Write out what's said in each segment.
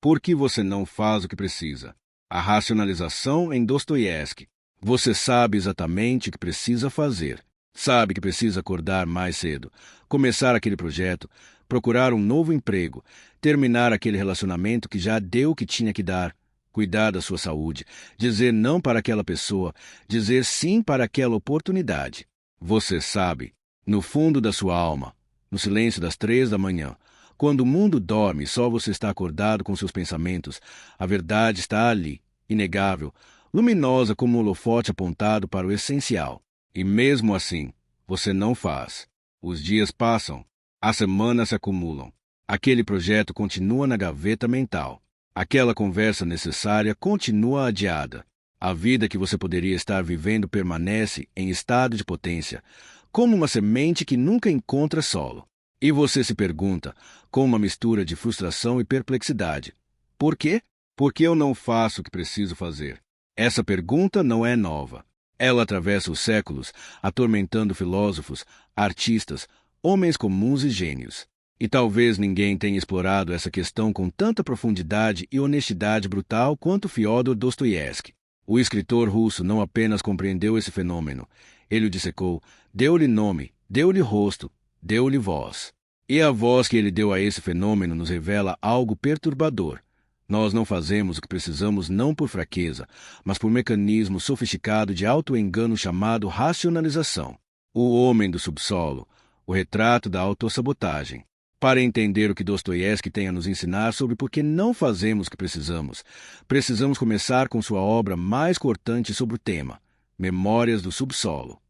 Por que você não faz o que precisa? A racionalização em Dostoiévski. Você sabe exatamente o que precisa fazer. Sabe que precisa acordar mais cedo, começar aquele projeto, procurar um novo emprego, terminar aquele relacionamento que já deu o que tinha que dar, cuidar da sua saúde, dizer não para aquela pessoa, dizer sim para aquela oportunidade. Você sabe, no fundo da sua alma, no silêncio das 3 da manhã, quando o mundo dorme e só você está acordado com seus pensamentos, a verdade está ali, inegável, luminosa como um holofote apontado para o essencial. E mesmo assim, você não faz. Os dias passam, as semanas se acumulam. Aquele projeto continua na gaveta mental. Aquela conversa necessária continua adiada. A vida que você poderia estar vivendo permanece em estado de potência, como uma semente que nunca encontra solo. E você se pergunta, com uma mistura de frustração e perplexidade: por quê? Por que eu não faço o que preciso fazer? Essa pergunta não é nova. Ela atravessa os séculos, atormentando filósofos, artistas, homens comuns e gênios. E talvez ninguém tenha explorado essa questão com tanta profundidade e honestidade brutal quanto Fyodor Dostoiévski. O escritor russo não apenas compreendeu esse fenômeno, ele o dissecou, deu-lhe nome, deu-lhe rosto, deu-lhe voz. E a voz que ele deu a esse fenômeno nos revela algo perturbador. Nós não fazemos o que precisamos não por fraqueza, mas por mecanismo sofisticado de auto-engano chamado racionalização. O homem do subsolo, o retrato da autossabotagem. Para entender o que Dostoiévski tem a nos ensinar sobre por que não fazemos o que precisamos, precisamos começar com sua obra mais cortante sobre o tema, Memórias do Subsolo.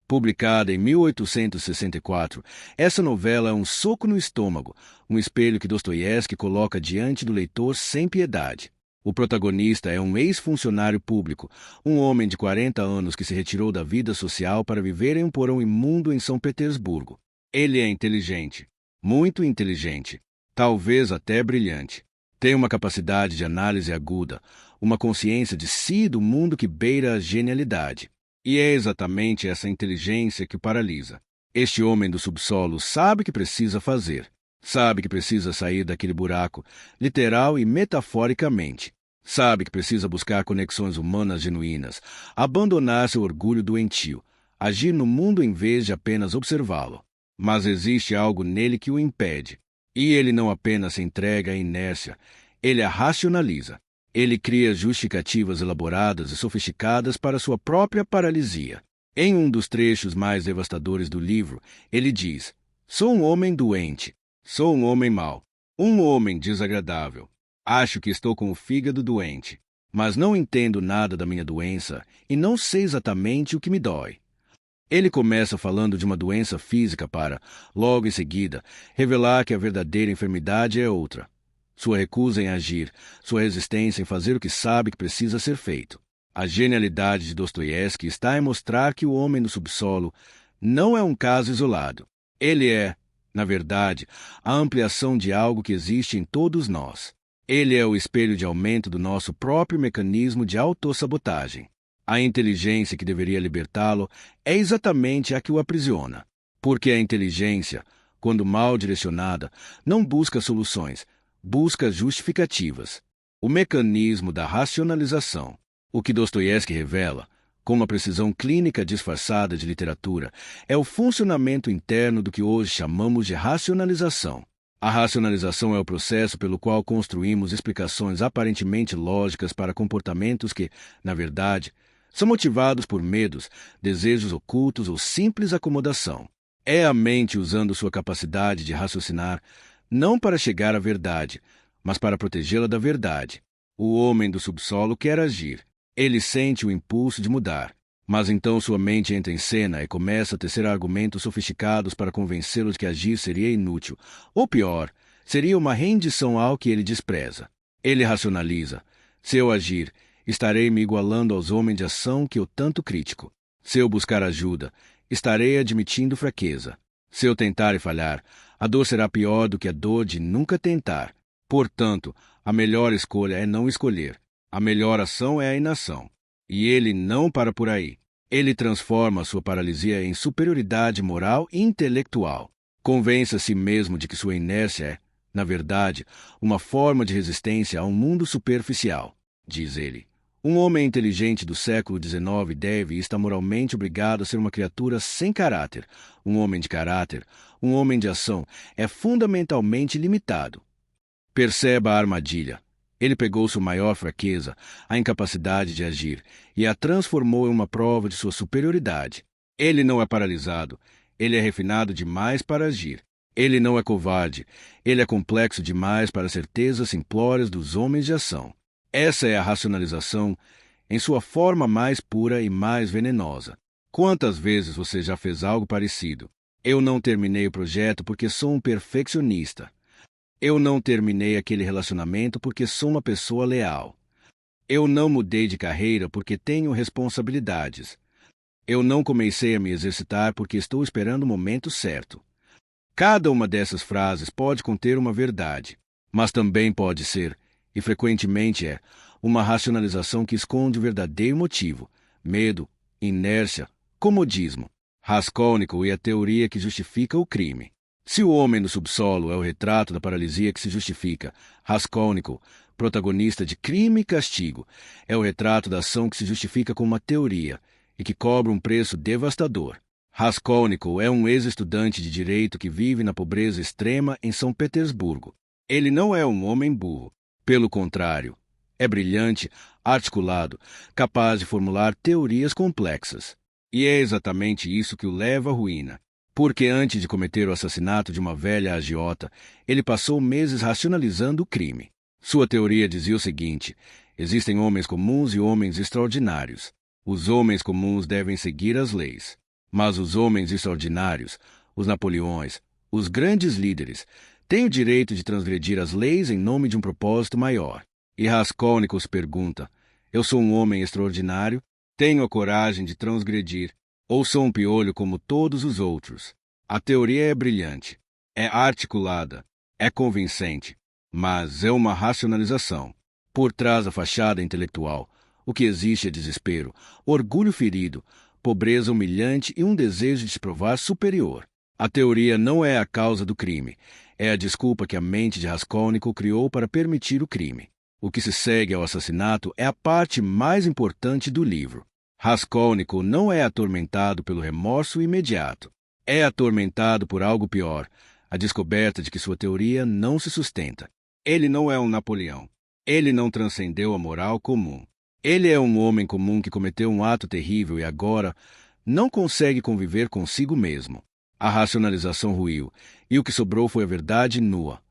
Publicada em 1864, essa novela é um soco no estômago, um espelho que Dostoiévski coloca diante do leitor sem piedade. O protagonista é um ex-funcionário público, um homem de 40 anos que se retirou da vida social para viver em um porão imundo em São Petersburgo. Ele é inteligente, muito inteligente, talvez até brilhante. Tem uma capacidade de análise aguda, uma consciência de si e do mundo que beira a genialidade. E é exatamente essa inteligência que o paralisa. Este homem do subsolo sabe que precisa fazer. Sabe que precisa sair daquele buraco, literal e metaforicamente. Sabe que precisa buscar conexões humanas genuínas, abandonar seu orgulho doentio, agir no mundo em vez de apenas observá-lo. Mas existe algo nele que o impede. E ele não apenas se entrega à inércia, ele a racionaliza. Ele cria justificativas elaboradas e sofisticadas para sua própria paralisia. Em um dos trechos mais devastadores do livro, ele diz: sou um homem doente, sou um homem mau, um homem desagradável. Acho que estou com o fígado doente, mas não entendo nada da minha doença e não sei exatamente o que me dói. Ele começa falando de uma doença física para, logo em seguida, revelar que a verdadeira enfermidade é outra. Sua recusa em agir, sua resistência em fazer o que sabe que precisa ser feito. A genialidade de Dostoiévski está em mostrar que o homem do subsolo não é um caso isolado. Ele é, na verdade, a ampliação de algo que existe em todos nós. Ele é o espelho de aumento do nosso próprio mecanismo de autossabotagem. A inteligência que deveria libertá-lo é exatamente a que o aprisiona. Porque a inteligência, quando mal direcionada, não busca soluções, busca justificativas. O mecanismo da racionalização. O que Dostoiévski revela, com uma precisão clínica disfarçada de literatura, é o funcionamento interno do que hoje chamamos de racionalização. A racionalização é o processo pelo qual construímos explicações aparentemente lógicas para comportamentos que, na verdade, são motivados por medos, desejos ocultos ou simples acomodação. É a mente usando sua capacidade de raciocinar, não para chegar à verdade, mas para protegê-la da verdade. O homem do subsolo quer agir. Ele sente o impulso de mudar. Mas então sua mente entra em cena e começa a tecer argumentos sofisticados para convencê-lo de que agir seria inútil. Ou pior, seria uma rendição ao que ele despreza. Ele racionaliza. Se eu agir, estarei me igualando aos homens de ação que eu tanto critico. Se eu buscar ajuda, estarei admitindo fraqueza. Se eu tentar e falhar, a dor será pior do que a dor de nunca tentar. Portanto, a melhor escolha é não escolher. A melhor ação é a inação. E ele não para por aí. Ele transforma a sua paralisia em superioridade moral e intelectual. Convence a si mesmo de que sua inércia é, Na verdade, uma forma de resistência a um mundo superficial, diz ele. Um homem inteligente do século XIX deve e está moralmente obrigado a ser uma criatura sem caráter. Um homem de caráter, um homem de ação, é fundamentalmente limitado. Perceba a armadilha. Ele pegou sua maior fraqueza, a incapacidade de agir, e a transformou em uma prova de sua superioridade. Ele não é paralisado. Ele é refinado demais para agir. Ele não é covarde. Ele é complexo demais para as certezas simplórias dos homens de ação. Essa é a racionalização em sua forma mais pura e mais venenosa. Quantas vezes você já fez algo parecido? Eu não terminei o projeto porque sou um perfeccionista. Eu não terminei aquele relacionamento porque sou uma pessoa leal. Eu não mudei de carreira porque tenho responsabilidades. Eu não comecei a me exercitar porque estou esperando o momento certo. Cada uma dessas frases pode conter uma verdade, mas também pode ser, e frequentemente é, uma racionalização que esconde o verdadeiro motivo: medo, inércia, comodismo. Raskolnikov e a teoria que justifica o crime. Se o homem no subsolo é o retrato da paralisia que se justifica, Raskolnikov, protagonista de Crime e Castigo, é o retrato da ação que se justifica com uma teoria e que cobra um preço devastador. Raskolnikov é um ex-estudante de direito que vive na pobreza extrema em São Petersburgo. Ele não é um homem burro. Pelo contrário, é brilhante, articulado, capaz de formular teorias complexas. E é exatamente isso que o leva à ruína. Porque antes de cometer o assassinato de uma velha agiota, ele passou meses racionalizando o crime. Sua teoria dizia o seguinte: existem homens comuns e homens extraordinários. Os homens comuns devem seguir as leis. Mas os homens extraordinários, os Napoleões, os grandes líderes, têm o direito de transgredir as leis em nome de um propósito maior. E Raskolnikov se pergunta: eu sou um homem extraordinário? Tenho a coragem de transgredir? Ou sou um piolho como todos os outros? A teoria é brilhante, é articulada, é convincente, mas é uma racionalização. Por trás da fachada intelectual, o que existe é desespero, orgulho ferido, pobreza humilhante e um desejo de se provar superior. A teoria não é a causa do crime, é a desculpa que a mente de Raskolnikov criou para permitir o crime. O que se segue ao assassinato é a parte mais importante do livro. Raskolnikov não é atormentado pelo remorso imediato. É atormentado por algo pior, a descoberta de que sua teoria não se sustenta. Ele não é um Napoleão. Ele não transcendeu a moral comum. Ele é um homem comum que cometeu um ato terrível e agora não consegue conviver consigo mesmo. A racionalização ruiu, e o que sobrou foi a verdade nua.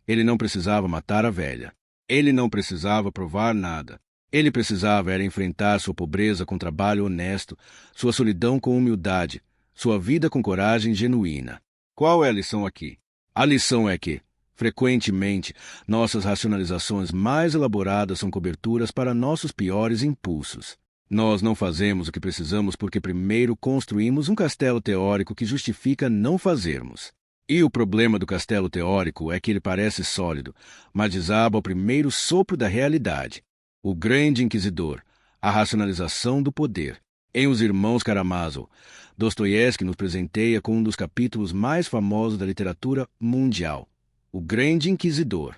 Ele não precisava matar a velha. Ele não precisava provar nada. Ele precisava era enfrentar sua pobreza com trabalho honesto, sua solidão com humildade, sua vida com coragem genuína. Qual é a lição aqui? A lição é que, frequentemente, nossas racionalizações mais elaboradas são coberturas para nossos piores impulsos. Nós não fazemos o que precisamos porque primeiro construímos um castelo teórico que justifica não fazermos. E o problema do castelo teórico é que ele parece sólido, mas desaba ao primeiro sopro da realidade. O Grande Inquisidor, a racionalização do poder. Em Os Irmãos Karamazov, Dostoiévski nos presenteia com um dos capítulos mais famosos da literatura mundial, O Grande Inquisidor.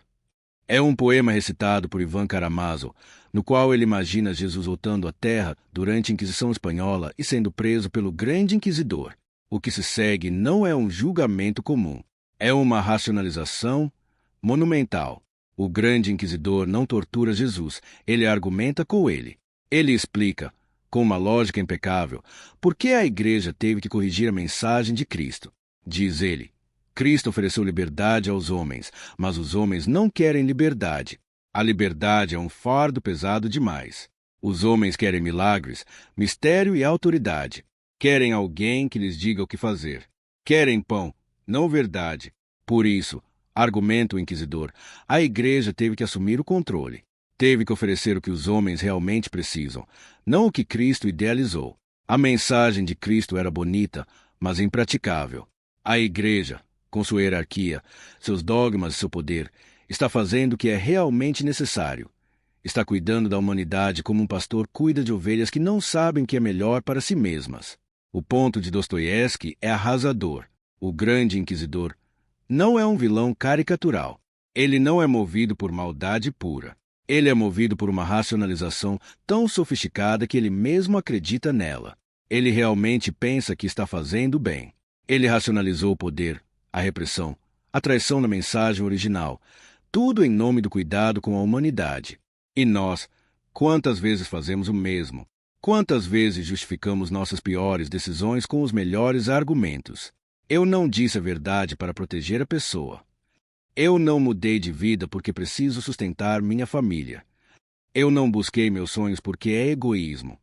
É um poema recitado por Ivan Karamazov, no qual ele imagina Jesus voltando à Terra durante a Inquisição Espanhola e sendo preso pelo Grande Inquisidor. O que se segue não é um julgamento comum, é uma racionalização monumental. O Grande Inquisidor não tortura Jesus, ele argumenta com ele. Ele explica, com uma lógica impecável, por que a Igreja teve que corrigir a mensagem de Cristo. Diz ele: Cristo ofereceu liberdade aos homens, mas os homens não querem liberdade. A liberdade é um fardo pesado demais. Os homens querem milagres, mistério e autoridade. Querem alguém que lhes diga o que fazer. Querem pão, não verdade. Por isso, argumenta o inquisidor, a Igreja teve que assumir o controle. Teve que oferecer o que os homens realmente precisam, não o que Cristo idealizou. A mensagem de Cristo era bonita, mas impraticável. A Igreja, com sua hierarquia, seus dogmas e seu poder, está fazendo o que é realmente necessário. Está cuidando da humanidade como um pastor cuida de ovelhas que não sabem o que é melhor para si mesmas. O ponto de Dostoiévski é arrasador. O Grande Inquisidor não é um vilão caricatural. Ele não é movido por maldade pura. Ele é movido por uma racionalização tão sofisticada que ele mesmo acredita nela. Ele realmente pensa que está fazendo bem. Ele racionalizou o poder, a repressão, a traição na mensagem original, tudo em nome do cuidado com a humanidade. E nós, quantas vezes fazemos o mesmo? Quantas vezes justificamos nossas piores decisões com os melhores argumentos? Eu não disse a verdade para proteger a pessoa. Eu não mudei de vida porque preciso sustentar minha família. Eu não busquei meus sonhos porque é egoísmo.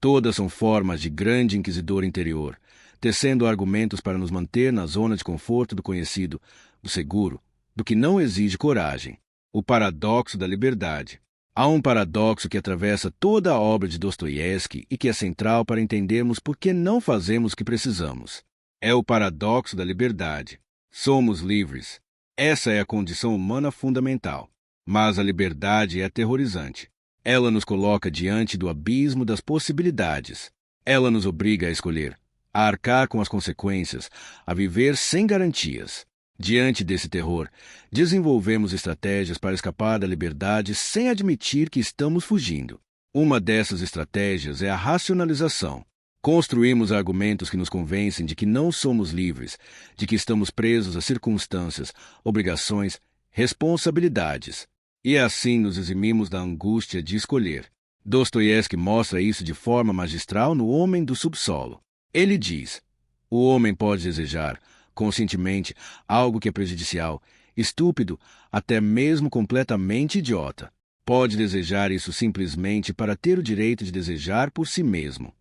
Todas são formas de grande inquisidor interior, tecendo argumentos para nos manter na zona de conforto do conhecido, do seguro, do que não exige coragem. O paradoxo da liberdade. Há um paradoxo que atravessa toda a obra de Dostoiévski e que é central para entendermos por que não fazemos o que precisamos. É o paradoxo da liberdade. Somos livres. Essa é a condição humana fundamental. Mas a liberdade é aterrorizante. Ela nos coloca diante do abismo das possibilidades. Ela nos obriga a escolher, a arcar com as consequências, a viver sem garantias. Diante desse terror, desenvolvemos estratégias para escapar da liberdade sem admitir que estamos fugindo. Uma dessas estratégias é a racionalização. Construímos argumentos que nos convencem de que não somos livres, de que estamos presos a circunstâncias, obrigações, responsabilidades. E assim nos eximimos da angústia de escolher. Dostoiévski mostra isso de forma magistral no Homem do Subsolo. Ele diz: o homem pode desejar, conscientemente, algo que é prejudicial, estúpido, até mesmo completamente idiota. Pode desejar isso simplesmente para ter o direito de desejar por si mesmo.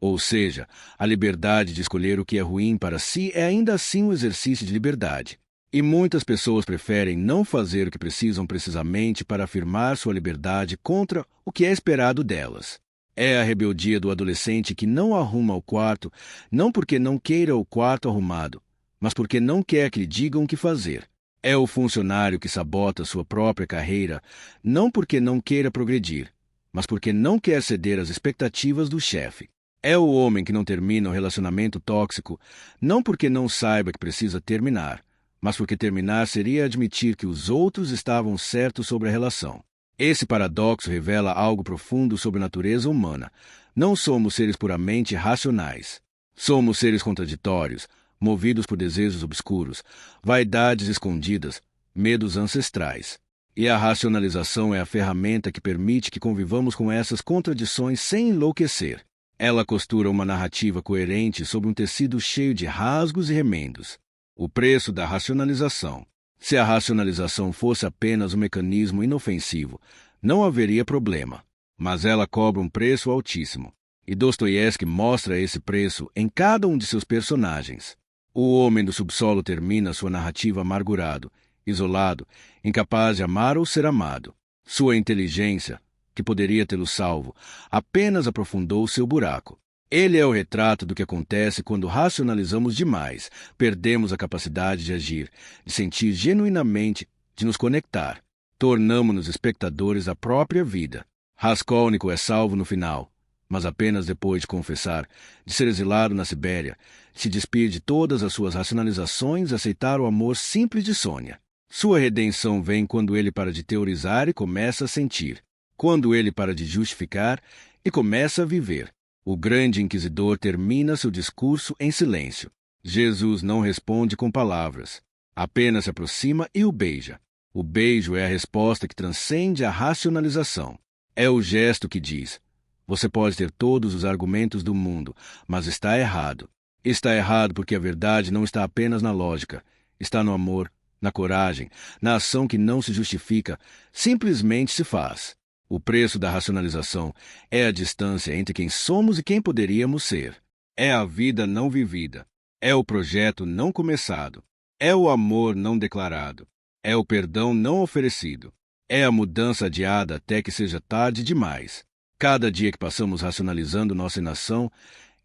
Ou seja, a liberdade de escolher o que é ruim para si é ainda assim um exercício de liberdade. E muitas pessoas preferem não fazer o que precisam precisamente para afirmar sua liberdade contra o que é esperado delas. É a rebeldia do adolescente que não arruma o quarto, não porque não queira o quarto arrumado, mas porque não quer que lhe digam o que fazer. É o funcionário que sabota sua própria carreira, não porque não queira progredir, mas porque não quer ceder às expectativas do chefe. É o homem que não termina o relacionamento tóxico, não porque não saiba que precisa terminar, mas porque terminar seria admitir que os outros estavam certos sobre a relação. Esse paradoxo revela algo profundo sobre a natureza humana. Não somos seres puramente racionais. Somos seres contraditórios, movidos por desejos obscuros, vaidades escondidas, medos ancestrais. E a racionalização é a ferramenta que permite que convivamos com essas contradições sem enlouquecer. Ela costura uma narrativa coerente sobre um tecido cheio de rasgos e remendos. O preço da racionalização. Se a racionalização fosse apenas um mecanismo inofensivo, não haveria problema. Mas ela cobra um preço altíssimo. E Dostoiévski mostra esse preço em cada um de seus personagens. O homem do subsolo termina sua narrativa amargurado, isolado, incapaz de amar ou ser amado. Sua inteligência, que poderia tê-lo salvo, apenas aprofundou seu buraco. Ele é o retrato do que acontece quando racionalizamos demais, perdemos a capacidade de agir, de sentir genuinamente, de nos conectar. Tornamo-nos espectadores da própria vida. Raskolnikov é salvo no final, mas apenas depois de confessar, de ser exilado na Sibéria, de se despir de todas as suas racionalizações e aceitar o amor simples de Sônia. Sua redenção vem quando ele para de teorizar e começa a sentir. Quando ele para de justificar e começa a viver. O grande inquisidor termina seu discurso em silêncio. Jesus não responde com palavras. Apenas se aproxima e o beija. O beijo é a resposta que transcende a racionalização. É o gesto que diz: você pode ter todos os argumentos do mundo, mas está errado. Está errado porque a verdade não está apenas na lógica. Está no amor, na coragem, na ação que não se justifica, simplesmente se faz. O preço da racionalização é a distância entre quem somos e quem poderíamos ser. É a vida não vivida. É o projeto não começado. É o amor não declarado. É o perdão não oferecido. É a mudança adiada até que seja tarde demais. Cada dia que passamos racionalizando nossa inação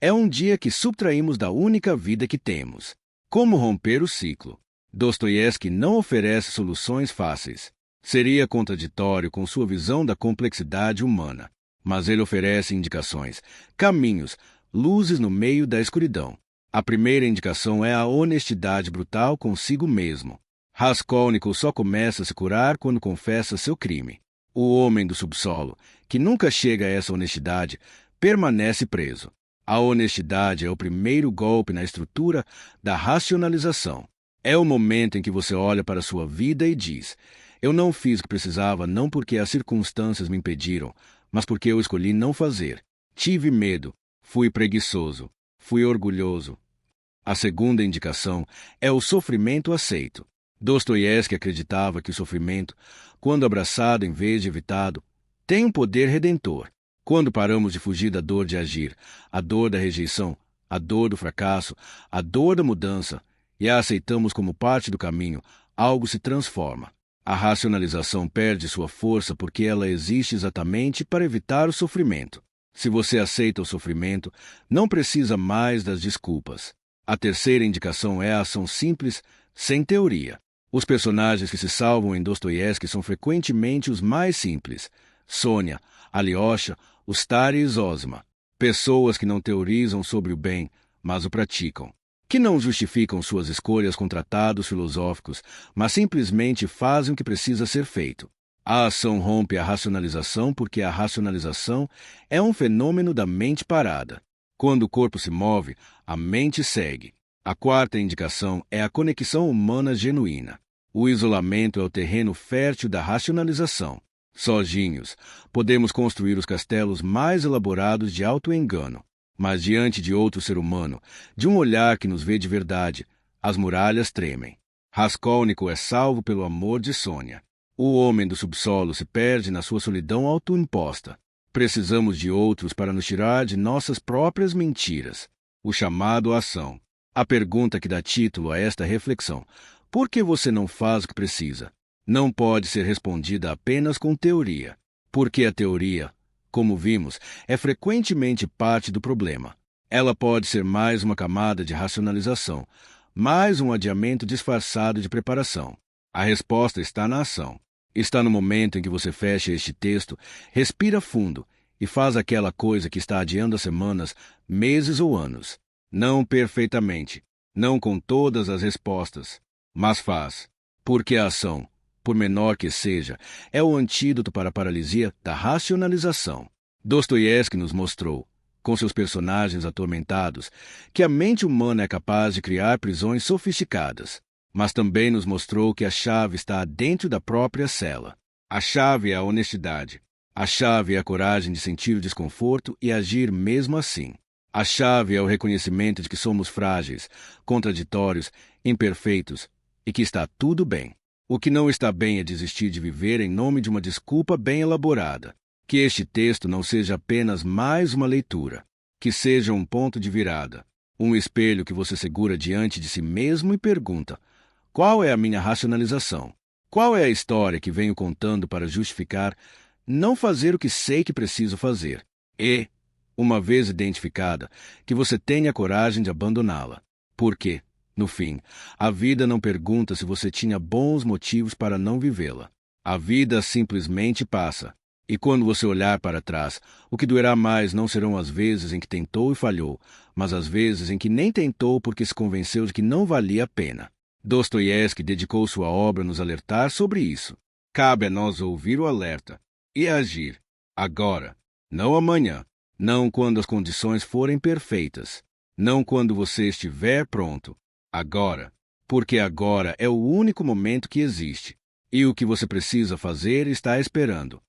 é um dia que subtraímos da única vida que temos. Como romper o ciclo? Dostoiévski não oferece soluções fáceis. Seria contraditório com sua visão da complexidade humana. Mas ele oferece indicações, caminhos, luzes no meio da escuridão. A primeira indicação é a honestidade brutal consigo mesmo. Raskolnikov só começa a se curar quando confessa seu crime. O homem do subsolo, que nunca chega a essa honestidade, permanece preso. A honestidade é o primeiro golpe na estrutura da racionalização. É o momento em que você olha para a sua vida e diz: eu não fiz o que precisava não porque as circunstâncias me impediram, mas porque eu escolhi não fazer. Tive medo, fui preguiçoso, fui orgulhoso. A segunda indicação é o sofrimento aceito. Dostoiévski acreditava que o sofrimento, quando abraçado em vez de evitado, tem um poder redentor. Quando paramos de fugir da dor de agir, a dor da rejeição, a dor do fracasso, a dor da mudança, e a aceitamos como parte do caminho, algo se transforma. A racionalização perde sua força porque ela existe exatamente para evitar o sofrimento. Se você aceita o sofrimento, não precisa mais das desculpas. A terceira indicação é a ação simples, sem teoria. Os personagens que se salvam em Dostoiévski são frequentemente os mais simples. Sônia, Alyosha, Ustari e Zosima. Pessoas que não teorizam sobre o bem, mas o praticam. Que não justificam suas escolhas com tratados filosóficos, mas simplesmente fazem o que precisa ser feito. A ação rompe a racionalização porque a racionalização é um fenômeno da mente parada. Quando o corpo se move, a mente segue. A quarta indicação é a conexão humana genuína. O isolamento é o terreno fértil da racionalização. Sozinhos, podemos construir os castelos mais elaborados de auto-engano. Mas diante de outro ser humano, de um olhar que nos vê de verdade, as muralhas tremem. Raskolnikov é salvo pelo amor de Sônia. O homem do subsolo se perde na sua solidão autoimposta. Precisamos de outros para nos tirar de nossas próprias mentiras. O chamado à ação. A pergunta que dá título a esta reflexão: por que você não faz o que precisa? Não pode ser respondida apenas com teoria. Porque a teoria, como vimos, é frequentemente parte do problema. Ela pode ser mais uma camada de racionalização, mais um adiamento disfarçado de preparação. A resposta está na ação. Está no momento em que você fecha este texto, respira fundo e faz aquela coisa que está adiando há semanas, meses ou anos. Não perfeitamente, não com todas as respostas, mas faz. Porque a ação, por menor que seja, é o antídoto para a paralisia da racionalização. Dostoiévski nos mostrou, com seus personagens atormentados, que a mente humana é capaz de criar prisões sofisticadas, mas também nos mostrou que a chave está dentro da própria cela. A chave é a honestidade. A chave é a coragem de sentir o desconforto e agir mesmo assim. A chave é o reconhecimento de que somos frágeis, contraditórios, imperfeitos e que está tudo bem. O que não está bem é desistir de viver em nome de uma desculpa bem elaborada. Que este texto não seja apenas mais uma leitura. Que seja um ponto de virada. Um espelho que você segura diante de si mesmo e pergunta: qual é a minha racionalização? Qual é a história que venho contando para justificar não fazer o que sei que preciso fazer? E, uma vez identificada, que você tenha coragem de abandoná-la. Porque, no fim, a vida não pergunta se você tinha bons motivos para não vivê-la. A vida simplesmente passa. E quando você olhar para trás, o que doerá mais não serão as vezes em que tentou e falhou, mas as vezes em que nem tentou porque se convenceu de que não valia a pena. Dostoiévski dedicou sua obra a nos alertar sobre isso. Cabe a nós ouvir o alerta e agir. Agora, não amanhã, não quando as condições forem perfeitas, não quando você estiver pronto. Agora, porque agora é o único momento que existe. E o que você precisa fazer está esperando.